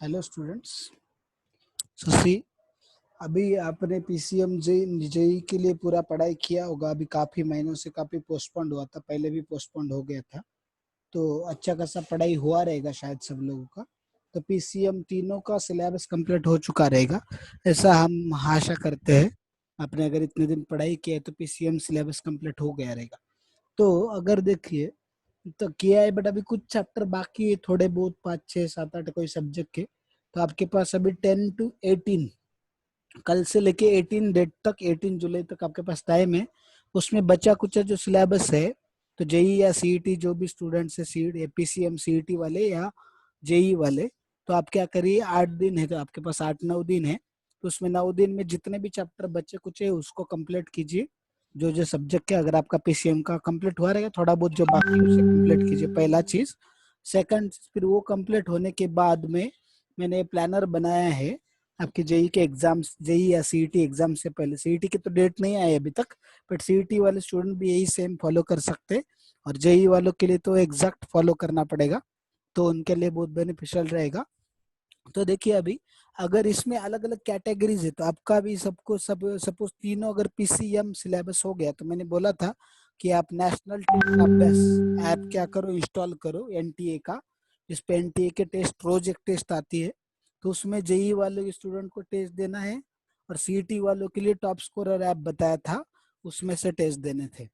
Hello students. सो सी, अभी आपने PCM JEE के लिए पूरा पढ़ाई किया होगा। अभी काफी महीनों से काफी पोस्टपोन्ड हुआ था, पहले भी पोस्टपोन्ड हो गया था, तो अच्छा खासा पढ़ाई हुआ रहेगा शायद सब लोगों का। तो पीसीएम तीनों का सिलेबस कंप्लीट हो चुका रहेगा, ऐसा हम आशा करते हैं। आपने अगर इतने दिन पढ़ाई किया है तो पीसीएम सिलेबस कंप्लीट हो गया रहेगा। तो अगर देखिए, तो किया है बट अभी कुछ चैप्टर बाकी है, थोड़े बहुत 5 6 7 8 कोई सब्जेक्ट के। तो आपके पास अभी 10 to 18, कल से लेके 18 डेट तक, 18 जुलाई तक आपके पास टाइम है। उसमें बचा कुछ जो सिलेबस है, तो जेई या सीईटी जो भी स्टूडेंट्स है, सी पीसीएम सीईटी वाले या जेई वाले, तो आप क्या करिए, 8 दिन है तो आपके पास 8 9 दिन है। तो उसमें 9 दिन में जितने भी चैप्टर बचे कुछ है उसको कंप्लीट कीजिए। जो जो सब्जेक्ट है, अगर आपका पीसीएम का कंप्लीट हुआ रहेगा, थोड़ा बहुत जो बाकी है उसे कंप्लीट कीजिए, पहला चीज। सेकंड, फिर वो कंप्लीट होने के बाद में मैंने प्लानर बनाया है आपके जेई के एग्जाम्स, जेई या सीईटी एग्जाम से पहले। सीईटी की तो डेट नहीं आई अभी तक, बट सीईटी वाले स्टूडेंट भी यही सेम फॉलो कर सकते हैं। और जेई वालों के लिए तो एग्जैक्ट फॉलो करना पड़ेगा, तो उनके लिए बहुत बेनिफिशियल रहेगा। तो देखिए, अभी अगर इसमें अलग अलग कैटेगरीज है, तो आपका भी सबको सब सपोज तीनों अगर पीसीएम सिलेबस हो गया, तो मैंने बोला था कि आप नेशनल टेस्ट अभ्यास ऐप क्या करो, इंस्टॉल करो एनटीए का। जिस पे एनटीए के टेस्ट रोज एक टेस्ट आती है, तो उसमें जेई वाले स्टूडेंट को टेस्ट देना है, और सीईटी वालों के लिए टॉप स्कोरर ऐप बताया था, उसमें से टेस्ट देने थे।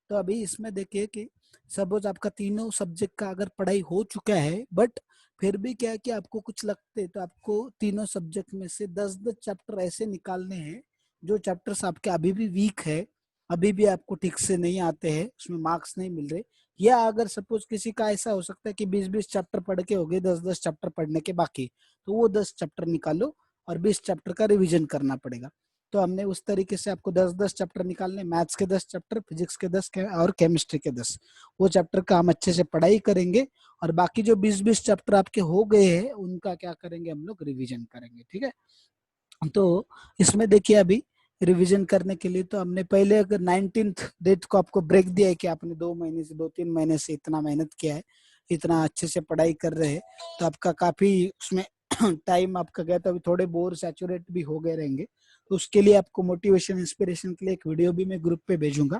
तो अभी इसमें देखिए कि सपोज आपका तीनों सब्जेक्ट का अगर पढ़ाई हो चुका है, बट फिर भी क्या है कि आपको कुछ लगते, तो आपको तीनों सब्जेक्ट में से 10 10 चैप्टर ऐसे निकालने हैं जो चैप्टर्स आपके अभी भी वीक है, अभी भी आपको ठीक से नहीं आते हैं, उसमें मार्क्स नहीं मिल रहे। या अगर सपोज किसी का ऐसा हो सकता है कि 20 20 चैप्टर पढ़ के हो गए, 10 10 चैप्टर पढ़ने के बाकी, तो वो 10 चैप्टर निकालो और 20 चैप्टर का रिविजन करना पड़ेगा। तो हमने उस तरीके से आपको 10 10 चैप्टर निकालने, मैथ्स के 10 चैप्टर, फिजिक्स के 10 और केमिस्ट्री के 10। वो चैप्टर का हम अच्छे से पढ़ाई करेंगे, और बाकी जो 20 20 चैप्टर आपके हो गए हैं उनका क्या करेंगे, हम लोग रिवीजन करेंगे, ठीक है। तो इसमें देखिए, अभी रिवीजन करने के लिए तो हमने पहले अगर 19th डेट को आपको ब्रेक दिया है कि आपने 2 महीने से 2 3 महीने से इतना मेहनत किया है, इतना अच्छे से पढ़ाई कर रहे हैं, तो आपका काफी उसमें टाइम आपका गया, तो अभी थोड़े बोर सैचुरेट भी हो गए रहेंगे। तो उसके लिए आपको मोटिवेशन इंस्पिरेशन के लिए एक वीडियो भी मैं ग्रुप पे भेजूंगा।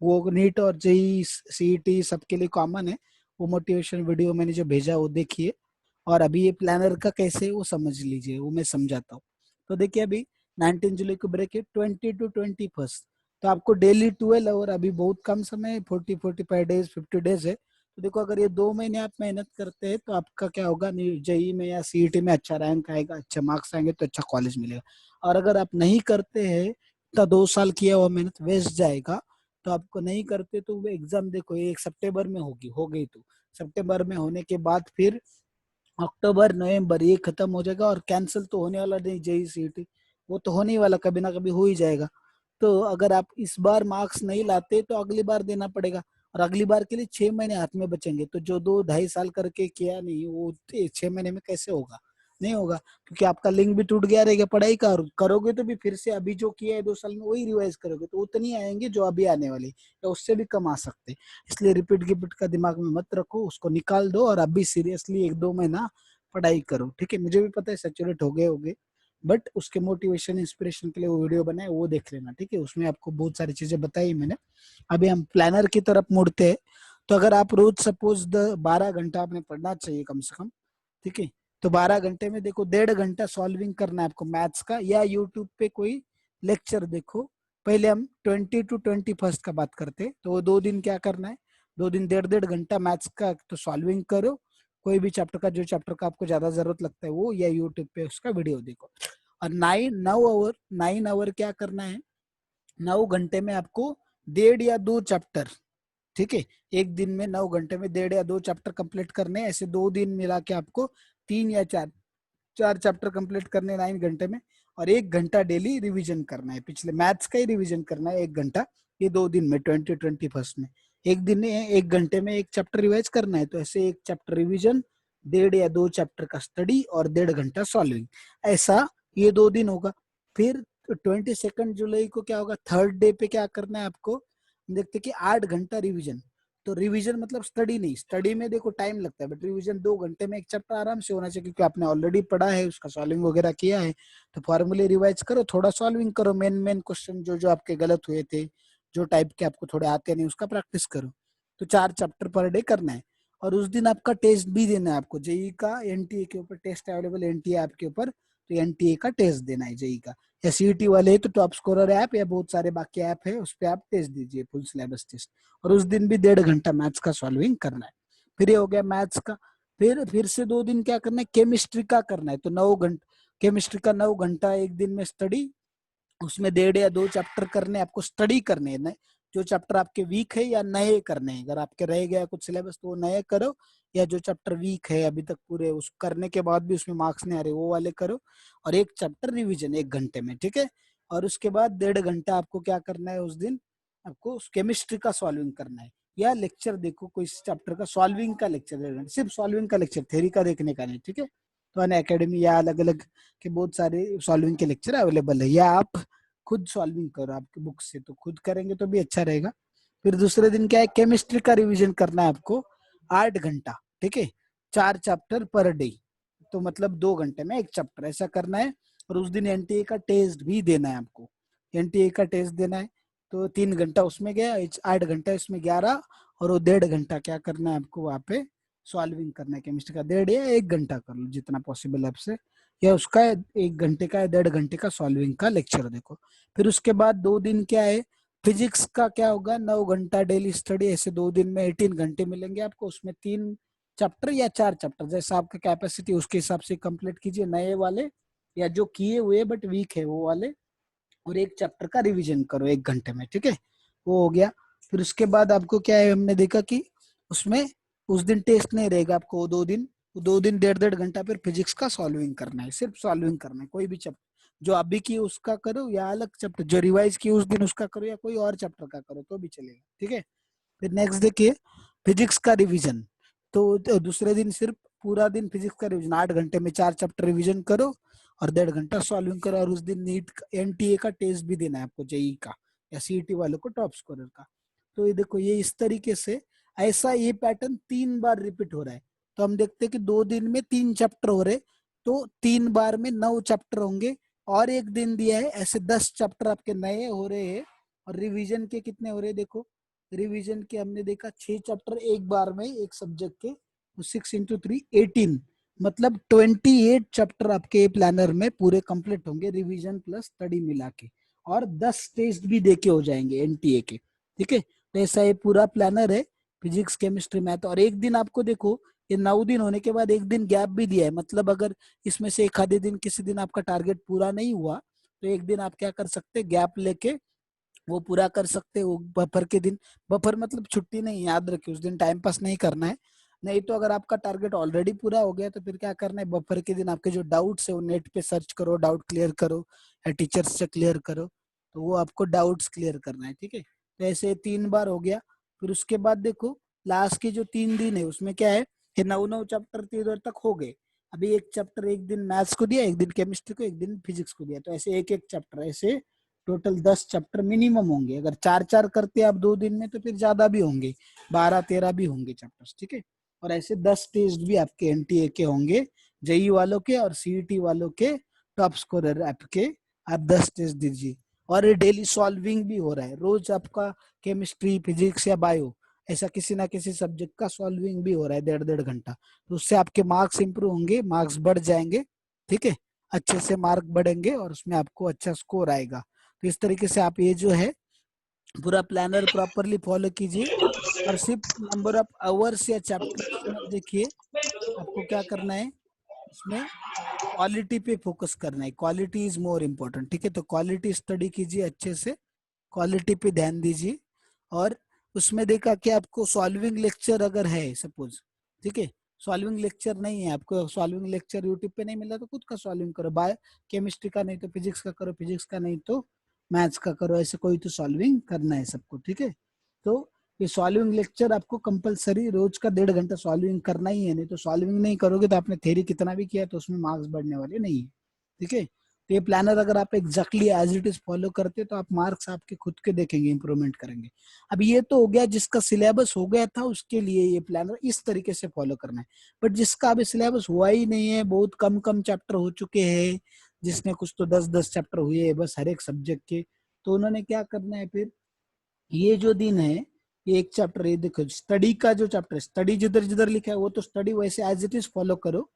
वो नीट और जेई सीईटी सबके लिए कॉमन है। वो मोटिवेशन वीडियो मैंने जो भेजा वो देखिए, और अभी ये प्लानर का कैसे है वो समझ लीजिए, वो मैं समझाता हूँ। तो देखिए, अभी 19 जुलाई को ब्रेक है, 20 to 21, तो आपको डेली 12 आवर, अभी बहुत कम समय है, 40 45 डेज 50 डेज है। तो देखो, अगर ये 2 महीने आप मेहनत करते हैं तो आपका क्या होगा, जेई में या सीईटी में अच्छा रैंक आएगा, अच्छा मार्क्स आएंगे, तो अच्छा कॉलेज मिलेगा। और अगर आप नहीं करते हैं तो 2 साल किया हुआ मेहनत वेस्ट जाएगा। तो आपको नहीं करते तो वो एग्जाम देखो, ये 1 सितंबर में होगी, हो गई तो सितंबर में होने के बाद फिर अक्टूबर नवंबर ये खत्म हो जाएगा, और कैंसिल तो होने वाला नहीं जेई सीईटी, वो तो होने ही वाला, कभी ना कभी हो ही जाएगा। तो अगर आप इस बार मार्क्स नहीं लाते तो अगली बार देना पड़ेगा, और अगली बार के लिए 6 महीने हाथ में बचेंगे। तो जो 2 2.5 साल करके किया नहीं, वो 6 महीने में कैसे होगा, नहीं होगा, क्योंकि आपका लिंक भी टूट गया रहेगा पढ़ाई का, और करोगे तो भी फिर से अभी जो किया है 2 साल में वही रिवाइज करोगे, तो उतनी आएंगे जो अभी आने वाली, या उससे भी कम आ सकते हैं। इसलिए रिपीट गिपीट का दिमाग में मत रखो, उसको निकाल दो, और अभी सीरियसली 1 2 महीना पढ़ाई करो, ठीक है। मुझे भी पता है सैचुरेट हो गए होगे, बट उसके मोटिवेशन इंस्पिरेशन के लिए वो वीडियो बनाए, वो देख लेना, ठीक है। उसमें आपको बहुत सारी चीजें बताई मैंने। अभी हम प्लानर की तरफ मुड़ते हैं। तो अगर आप रोज सपोज 12 घंटा आपने पढ़ना चाहिए कम से कम, ठीक है। तो 12 घंटे में देखो, 1.5 घंटा सॉल्विंग करना है आपको मैथ्स का, या यूट्यूब पे कोई लेक्चर देखो। पहले हम 20 to 21 का बात करते हैं, तो वो 2 दिन क्या करना है, 2 दिन 1.5 1.5 घंटा मैथ्स का तो सॉल्विंग करो, कोई भी चैप्टर का, जो चैप्टर का आपको ज्यादा जरूरत लगता है वो, या यूट्यूब पे उसका वीडियो देखो। और 9 9 आवर क्या करना है, 9 घंटे में आपको 1.5 या 2 चैप्टर, ठीक है। एक दिन में 9 घंटे में 1.5 या 2 चैप्टर कंप्लीट करने हैं। ऐसे 2 दिन मिला के आपको 3 या 4 चैप्टर कंप्लीट करने 9 घंटे में, और 1 घंटा डेली रिवीजन करना है, पिछले मैथ्स का ही रिवीजन करना है 1 घंटा। ये 2 दिन में 20 21 में, एक दिन में 1 घंटे में एक चैप्टर रिवाइज करना है, तो ऐसे एक चैप्टर रिवीजन, 1.5 या 2 चैप्टर का स्टडी, और 1.5 घंटा सॉल्विंग, ऐसा ये 2 दिन होगा। फिर 22 जुलाई को क्या होगा, थर्ड डे पे क्या करना है आपको, देखते कि 8 घंटा रिवीजन। तो रिवीजन मतलब स्टडी नहीं, स्टडी में देखो टाइम लगता है, बट रिवीजन 2 घंटे में एक चैप्टर आराम से होना चाहिए, क्योंकि आपने ऑलरेडी पढ़ा है, उसका सॉल्विंग वगैरह किया है। तो फॉर्मूले रिवाइज करो, थोड़ा सॉल्विंग करो, मेन मेन क्वेश्चन जो जो आपके गलत हुए थे, जो टाइप के आपको थोड़े आते नहीं, उसका प्रैक्टिस करो। तो 4 चैप्टर पर डे करना है। और उस दिन आपका टेस्ट भी देना है आपको, जेई का एनटीए के ऊपर टेस्ट अवेलेबल, एनटीए ऐप के ऊपर, तो एनटीए का टेस्ट देना है जेई का। या सीईटी वाले है तो टॉप स्कोरर ऐप या बहुत सारे बाकी ऐप है, उस पर आप टेस्ट दीजिए, फुल सिलेबस टेस्ट। और उस दिन भी 1.5 घंटा मैथ्स का सॉल्विंग करना है। फिर ये हो गया मैथ्स का। फिर से 2 दिन क्या करना है, केमिस्ट्री का करना है। तो 9 घंटा केमिस्ट्री का, 9 घंटा एक दिन में स्टडी, उसमें 1.5 या 2 चैप्टर करने आपको, स्टडी करने हैं। जो चैप्टर आपके वीक है या नए करने हैं, अगर आपके रह गया कुछ सिलेबस तो वो नए करो, या जो चैप्टर वीक है अभी तक पूरे, उस करने के बाद भी उसमें मार्क्स नहीं आ रहे, वो वाले करो। और एक चैप्टर रिवीजन 1 घंटे में, ठीक है। और उसके बाद 1.5 घंटा आपको क्या करना है उस दिन, आपको केमिस्ट्री का सॉल्विंग करना है। या लेक्चर देखो, कोई चैप्टर का सॉल्विंग का लेक्चर, 1.5 घंटा सिर्फ सॉल्विंग का लेक्चर, थ्योरी का देखने का नहीं, ठीक है। तो अन अकेडमी या अलग अलग के बहुत सारे सॉल्विंग के लेक्चर अवेलेबल है, या आप खुद सॉल्विंग करो आपके बुक से, तो खुद करेंगे तो भी अच्छा रहेगा। फिर दूसरे दिन क्या है, केमिस्ट्री का रिवीजन करना है आपको 8 घंटा, ठीक है। 4 चैप्टर पर डे, तो मतलब 2 घंटे में एक चैप्टर, ऐसा करना है। और उस दिन एनटीए का टेस्ट भी देना है आपको, एनटीए का टेस्ट देना है। तो 3 घंटा उसमें गया, 8 घंटा इसमें 11, और वो 1.5 घंटा क्या करना है आपको वहां पे, सॉल्विंग करना है केमिस्ट्री का। 1.5 या 1 घंटा कर लो जितना पॉसिबल है आपसे, या उसका 1 घंटे का या 1.5 घंटे का सॉल्विंग का लेक्चर देखो। फिर उसके बाद 2 दिन क्या है, फिजिक्स का क्या होगा, 9 घंटा डेली स्टडी, ऐसे 2 दिन में 18 घंटे मिलेंगे आपको। उसमें 3 चैप्टर या 4 चैप्टर, जैसा आपका कैपेसिटी उसके हिसाब से कंप्लीट कीजिए, नए वाले या जो किए हुए बट वीक है वो वाले। और एक चैप्टर का रिवीजन करो 1 घंटे में, ठीक है। वो हो गया। फिर उसके बाद आपको क्या है, हमने देखा कि उसमें उस दिन टेस्ट नहीं रहेगा आपको, वो 2 दिन, 2 दिन 1.5 घंटा फिर फिजिक्स का सॉल्विंग करना है, सिर्फ सॉल्विंग करना है। कोई भी चैप्टर जो अभी की उसका करो, या अलग चैप्टर जो रिवाइज की उस दिन उसका करो, या कोई और चैप्टर का करो तो भी चलेगा, ठीक है। फिर नेक्स्ट देखिए, फिजिक्स का रिवीजन। तो दूसरे दिन सिर्फ पूरा दिन फिजिक्स का रिवीजन, 8 घंटे में 4 चैप्टर रिवीजन करो, और 1.5 घंटा सॉल्विंग करो। और उस दिन नीट एनटीए का टेस्ट भी देना है आपको, जेई का या सीईटी वालों को टॉप स्कोरर का। तो ये देखो, ये इस तरीके से, ऐसा ये पैटर्न 3 बार रिपीट हो रहा है। तो हम देखते हैं कि 2 दिन में 3 चैप्टर हो रहे, तो 3 बार में 9 चैप्टर होंगे। और एक दिन दिया है, ऐसे 10 चैप्टर आपके नए हो रहे हैं। और रिवीजन के कितने हो रहे हैं देखो, रिवीजन के हमने देखा 6 चैप्टर एक बार में एक सब्जेक्ट के, तो 6 × 3 18, मतलब 28 चैप्टर आपके प्लानर में पूरे कंप्लीट होंगे, रिवीजन प्लस स्टडी मिला के। और 10 टेस्ट भी देके हो जाएंगे एनटीए के, ठीक है। तो ऐसा ये पूरा प्लानर है, फिजिक्स केमिस्ट्री मैथ। और एक दिन आपको देखो, ये 9 दिन होने के बाद एक दिन गैप भी दिया है, मतलब अगर इसमें से एक आधे दिन किसी दिन आपका टारगेट पूरा नहीं हुआ, तो एक दिन आप क्या कर सकते हैं, गैप लेके वो पूरा कर सकते हो बफर के दिन। बफर मतलब छुट्टी नहीं, याद रखिए उस दिन टाइम पास नहीं करना है। नहीं तो अगर आपका टारगेट ऑलरेडी पूरा हो गया तो फिर क्या करना है, बफर के दिन आपके जो डाउट्स है वो नेट पे सर्च करो, डाउट क्लियर करो, या टीचर्स से क्लियर करो। तो वो आपको डाउट्स क्लियर करना है, ठीक है। तो ऐसे 3 बार हो गया। फिर उसके बाद देखो, लास्ट के जो 3 दिन है उसमें क्या है, ये 9 चैप्टर 3 तक हो गए। अभी एक चैप्टर एक दिन मैथ्स को दिया, एक दिन केमिस्ट्री को, एक दिन फिजिक्स को दिया, तो ऐसे एक एक चैप्टर, ऐसे टोटल 10 चैप्टर मिनिमम होंगे। अगर 4 4 करते आप 2 दिन में तो फिर ज्यादा भी होंगे, 12 13 भी होंगे चैप्टर्स, ठीक है। और ऐसे 10 टेस्ट भी आपके एनटीए के होंगे, जेई वालों के और सीईटी वालों के टॉप स्कोरर ऐप के। आप 10 टेस्ट दीजिए। और ये डेली सॉल्विंग भी हो रहा है, रोज आपका केमिस्ट्री फिजिक्स या बायो, ऐसा किसी ना किसी सब्जेक्ट का सॉल्विंग भी हो रहा है 1.5 1.5 घंटा। तो उससे आपके मार्क्स इंप्रूव होंगे, मार्क्स बढ़ जाएंगे, ठीक है। अच्छे से मार्क बढ़ेंगे और उसमें आपको अच्छा स्कोर आएगा। तो इस तरीके से आप ये जो है पूरा प्लानर प्रॉपरली फॉलो कीजिए। और सिर्फ नंबर ऑफ आवर्स या चैप्टर्स मत देखिए, आपको क्या करना है इसमें, क्वालिटी पे फोकस करना है, क्वालिटी इज मोर इम्पोर्टेंट, ठीक है। तो क्वालिटी स्टडी कीजिए अच्छे से, क्वालिटी पे ध्यान दीजिए। और उसमें देखा कि आपको सॉल्विंग लेक्चर अगर है सपोज, ठीक है, सॉल्विंग लेक्चर नहीं है आपको, सॉल्विंग लेक्चर यूट्यूब पे नहीं मिला तो खुद का सॉल्विंग करो, बाय केमिस्ट्री का नहीं तो फिजिक्स का करो, फिजिक्स का नहीं तो मैथ्स का करो, ऐसे कोई तो सॉल्विंग करना है सबको, ठीक है। तो ये सॉल्विंग लेक्चर आपको कंपलसरी रोज का 1.5 घंटा सॉल्विंग करना ही है, नहीं तो सॉल्विंग नहीं करोगे तो आपने थ्योरी कितना भी किया तो उसमें मार्क्स बढ़ने वाले नहीं है, ठीक है। तो ये प्लानर अगर आप exactly as it is follow करते तो आप मार्क्स आपके खुद के देखेंगे, इंप्रूवमेंट करेंगे। अब ये तो हो गया जिसका सिलेबस हो गया था उसके लिए ये प्लानर इस तरीके से फॉलो करना है। बट जिसका अभी सिलेबस हुआ ही नहीं है, बहुत कम कम चैप्टर हो चुके हैं, जिसने कुछ तो 10-10 चैप्टर हुए हैं बस हर एक सब्जेक्ट के, तो उन्होंने क्या करना है फिर, ये जो दिन है, ये एक चैप्टर, ये देखो स्टडी का जो चैप्टर है, स्टडी जिधर जिधर लिखा है वो तो स्टडी वैसे एज इट इज फॉलो करो,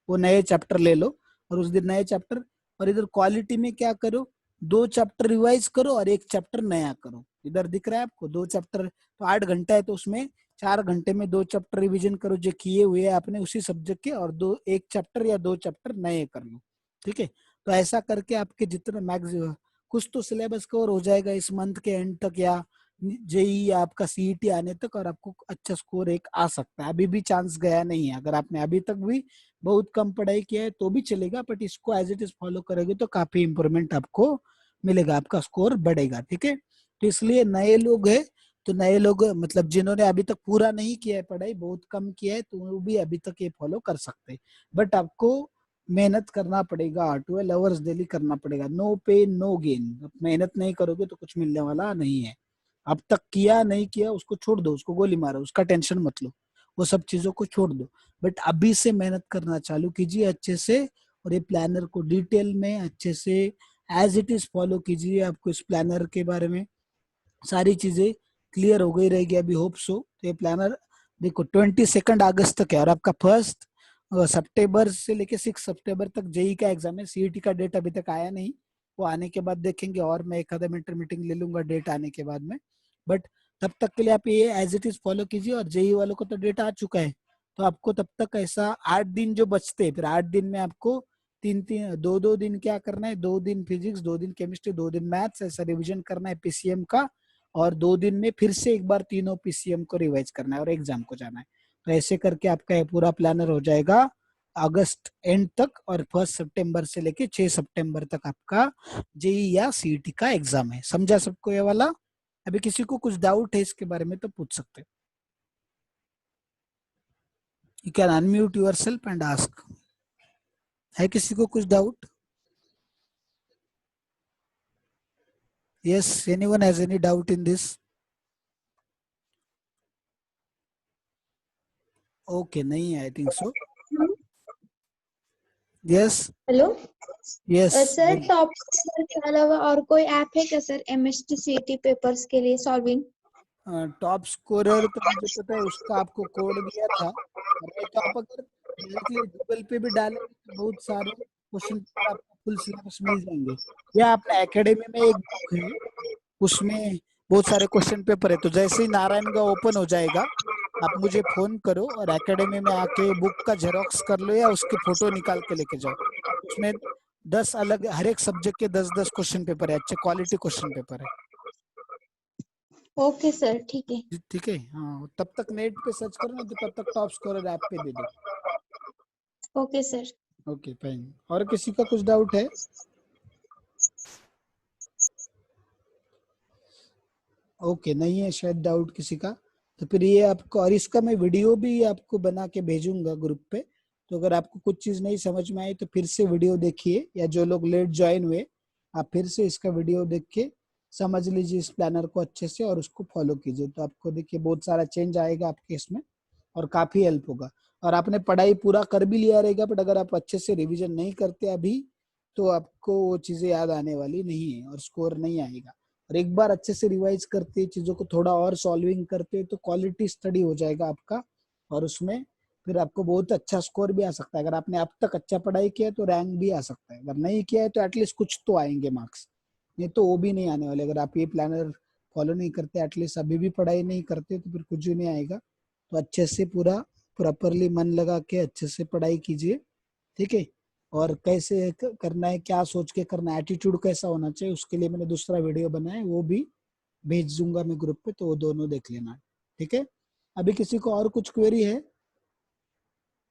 वो नए चैप्टर ले लो और उस दिन नए चैप्टर। और इधर क्वालिटी में क्या करो, 2 चैप्टर रिवाइज करो और 1 चैप्टर नया करो। इधर दिख रहा है आपको 2 चैप्टर, तो 8 घंटा है तो उसमें 4 घंटे में 2 चैप्टर रिविजन करो जो किए हुए हैं आपने उसी सब्जेक्ट के, और 1 चैप्टर या 2 चैप्टर नए कर लो। ठीक है, तो ऐसा करके आपके जितने मैक्स कुछ तो सिलेबस कवर हो जाएगा इस मंथ के एंड तक, या जेई आपका सीईटी आने तक, और आपको अच्छा स्कोर एक आ सकता है। अभी भी चांस गया नहीं है, अगर आपने अभी तक भी बहुत कम पढ़ाई किया है तो भी चलेगा, बट इसको एज इट इज फॉलो करोगे तो काफी इंप्रूवमेंट आपको मिलेगा, आपका स्कोर बढ़ेगा। ठीक है, तो इसलिए नए लोग है, तो नए लोग मतलब जिन्होंने अभी तक पूरा नहीं किया है पढ़ाई, बहुत कम किया है, तो वो भी अभी तक ये फॉलो कर सकते हैं। बट आपको मेहनत करना पड़ेगा, 12 आवर्स डेली करना पड़ेगा, नो पे नो गेन। मेहनत नहीं करोगे तो कुछ मिलने वाला नहीं है। अब तक किया नहीं किया उसको छोड़ दो, उसको गोली मारो, उसका टेंशन मत लो, वो सब चीजों को छोड़ दो। बट अभी से मेहनत करना चालू कीजिए अच्छे से, और ये प्लानर को डिटेल में अच्छे से एज इट इज फॉलो कीजिए। आपको इस प्लानर के बारे में सारी चीजें क्लियर हो गई रहेगी अभी, होप सो। तो ये प्लानर देखो 22 अगस्त तक है, और आपका 1 सितंबर से लेके 6 सितंबर तक जेई का एग्जाम है। सीईटी का डेट अभी तक आया नहीं, वो आने के बाद देखेंगे, और मैं एक आधा मिनट मीटिंग ले लूंगा डेट आने के बाद में। बट तब तक के लिए आप ये एज इट इज फॉलो कीजिए, और जेई वालों को तो डेट आ चुका है, तो आपको तब तक ऐसा 8 दिन जो बचते हैं, फिर 8 दिन में आपको 3-3 2-2 दिन क्या करना है, 2 दिन फिजिक्स, 2 दिन केमिस्ट्री, 2 दिन मैथ्स, ऐसा रिविजन करना है पीसीएम का। और 2 दिन में फिर से एक बार तीनों पीसीएम को रिवाइज करना है और एग्जाम को जाना है। तो ऐसे करके आपका ये पूरा प्लानर हो जाएगा अगस्त एंड तक, और 1 सितंबर से लेके 6 सितंबर तक आपका जेई या सीईटी का एग्जाम है। समझा सबको ये वाला? अभी किसी को कुछ डाउट है इसके बारे में तो पूछ सकते हैं। You can unmute your self and ask. है किसी को कुछ doubt? Yes, anyone has any doubt in this? Okay, नहीं है I think so. Yes. Hello yes. Sir, top के अलावा और कोई ऐप है क्या सर एमएसटी सीईटी पेपर्स के लिए सॉल्विंग? टॉप स्कोरर तो मुझे पता है, उसका आपको कोड दिया था, और नहीं तो आप अगर डायरेक्टली गूगल पे भी डालेंगे तो बहुत सारे क्वेश्चन पेपर आपको फुल सिलेबस मिल जाएंगे। या अपने एकेडमी में एक बुक है, उसमें बहुत सारे क्वेश्चन पेपर है, तो जैसे ही नारायण का ओपन हो जाएगा आप मुझे फोन करो, और एकेडमी में आके बुक का जेरोक्स कर लो या उसके फोटो निकाल के लेके जाओ। उसमें 10 अलग, हर एक सब्जेक्ट के 10-10 क्वेश्चन पेपर है, अच्छे क्वालिटी क्वेश्चन पेपर है। ओके सर, ठीक है। ठीक है, हाँ तब तक नेट पे सर्च करो, नहीं तो तब तक टॉप स्कोरर ऐप पे दे दो। Okay sir. Okay fine. और किसी का कुछ डाउट है? ओके, नहीं है शायद डाउट किसी का। तो फिर ये आपको, और इसका मैं वीडियो भी आपको बना के भेजूंगा ग्रुप पे, तो अगर आपको कुछ चीज नहीं समझ में आई तो फिर से वीडियो देखिए, या जो लोग लेट ज्वाइन हुए आप फिर से इसका वीडियो देख के समझ लीजिए इस प्लानर को अच्छे से, और उसको फॉलो कीजिए, तो आपको देखिए बहुत सारा चेंज आएगा आपके इसमें, और काफी हेल्प होगा। और आपने पढ़ाई पूरा कर भी लिया रहेगा, बट अगर आप अच्छे से रिविजन नहीं करते अभी, तो आपको वो चीजें याद आने वाली नहीं है, और स्कोर नहीं आएगा। और एक बार अच्छे से रिवाइज करते, चीजों को थोड़ा और सॉल्विंग करते, तो क्वालिटी स्टडी हो जाएगा आपका, और उसमें फिर आपको बहुत अच्छा स्कोर भी आ सकता है। अगर आपने अब तक अच्छा पढ़ाई किया है तो रैंक भी आ सकता है, अगर नहीं किया है तो एटलीस्ट कुछ तो आएंगे मार्क्स, नहीं तो वो भी नहीं आने वाले। अगर आप ये प्लानर फॉलो नहीं करते, एटलीस्ट अभी भी पढ़ाई नहीं करते, तो फिर कुछ भी नहीं आएगा। तो अच्छे से पूरा प्रॉपरली मन लगा के अच्छे से पढ़ाई कीजिए। ठीक है, और कैसे करना है, क्या सोच के करना है, एटीट्यूड कैसा होना चाहिए, उसके लिए मैंने दूसरा वीडियो बनाया है, वो भी भेज दूंगा मैं ग्रुप पे, तो वो दोनों देख लेना। ठीक है, अभी किसी को और कुछ क्वेरी है?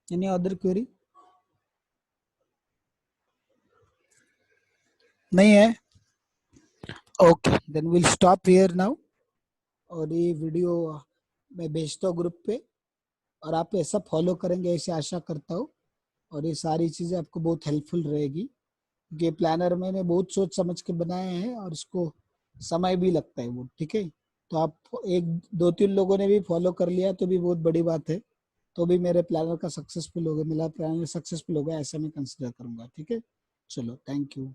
Any other query? नहीं है? Okay, then will stop here now. और ये वीडियो मैं भेजता हूँ ग्रुप पे, और आप ऐसा फॉलो करेंगे ऐसे आशा करता हूँ, और ये सारी चीजें आपको बहुत हेल्पफुल रहेगी। ये प्लानर मैंने बहुत सोच समझ के बनाए हैं और इसको समय भी लगता है वो, ठीक है। तो आप एक दो तीन लोगों ने भी फॉलो कर लिया तो भी बहुत बड़ी बात है, तो भी मेरे प्लानर का सक्सेसफुल हो गया, मेरा प्लानर सक्सेसफुल हो गया ऐसा मैं कंसिडर करूंगा, ठीक है। चलो, थैंक यू।